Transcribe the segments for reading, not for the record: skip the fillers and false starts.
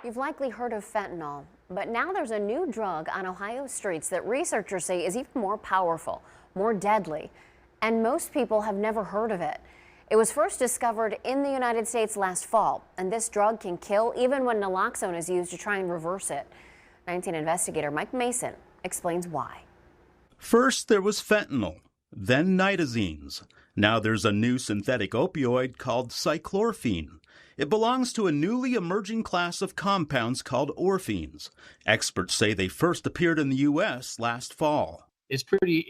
You've likely heard of fentanyl, but now there's a new drug on Ohio streets that researchers say is even more powerful, more deadly, and most people have never heard of it. It was first discovered in the United States last fall, and this drug can kill even when naloxone is used to try and reverse it. 19 investigator Mike Mason explains why. First, there was fentanyl, then nitazines. Now there's a new synthetic opioid called cychlorphine. It belongs to a newly emerging class of compounds called orphines. Experts say they first appeared in the U.S. last fall. It's pretty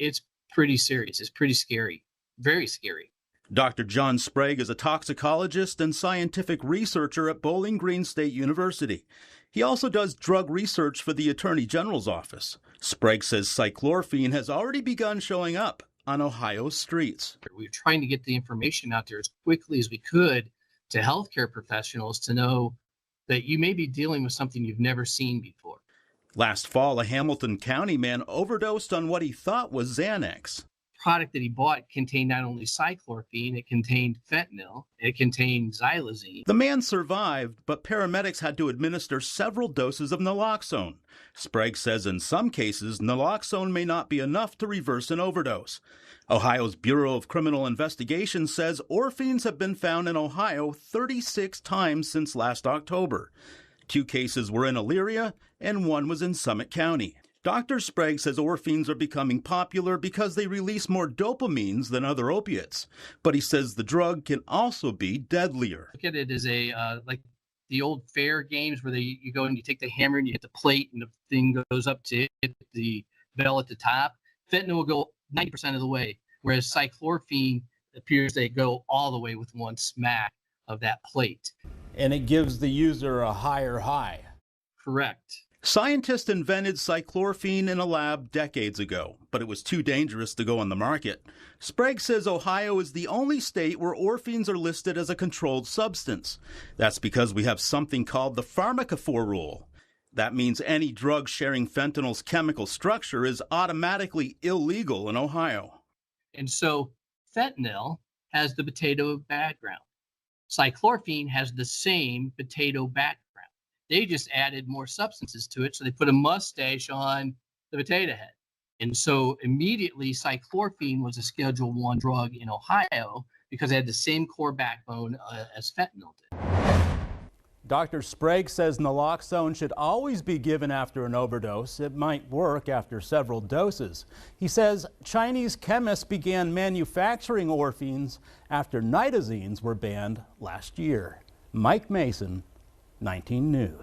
serious. It's pretty scary. Very scary. Dr. John Sprague is a toxicologist and scientific researcher at Bowling Green State University. He also does drug research for the Attorney General's office. Sprague says cychlorphine has already begun showing up on Ohio's streets. We're trying to get the information out there as quickly as we could to healthcare professionals to know that you may be dealing with something you've never seen before. Last fall, a Hamilton County man overdosed on what he thought was Xanax. The product that he bought contained not only cychlorphine, it contained fentanyl, it contained xylazine. The man survived, but paramedics had to administer several doses of naloxone. Sprague says in some cases, naloxone may not be enough to reverse an overdose. Ohio's Bureau of Criminal Investigation says orphines have been found in Ohio 36 times since last October. 2 cases were in Elyria and 1 was in Summit County. Dr. Sprague says orphines are becoming popular because they release more dopamines than other opiates. But he says the drug can also be deadlier. Look at it as like the old fair games where you go and you take the hammer and you hit the plate and the thing goes up to hit the bell at the top. Fentanyl will go 90% of the way, whereas cychlorphine appears to go all the way with one smack of that plate. And it gives the user a higher high. Correct. Scientists invented cychlorphine in a lab decades ago, but it was too dangerous to go on the market. Sprague says Ohio is the only state where orphines are listed as a controlled substance. That's because we have something called the pharmacophore rule. That means any drug sharing fentanyl's chemical structure is automatically illegal in Ohio. And so fentanyl has the potato background. Cychlorphine has the same potato background. They just added more substances to it, so they put a mustache on the potato head. And so immediately cychlorphine was a Schedule I drug in Ohio because it had the same core backbone as fentanyl did. Dr. Sprague says naloxone should always be given after an overdose. It might work after several doses. He says Chinese chemists began manufacturing orphines after nitazines were banned last year. Mike Mason, 19 News.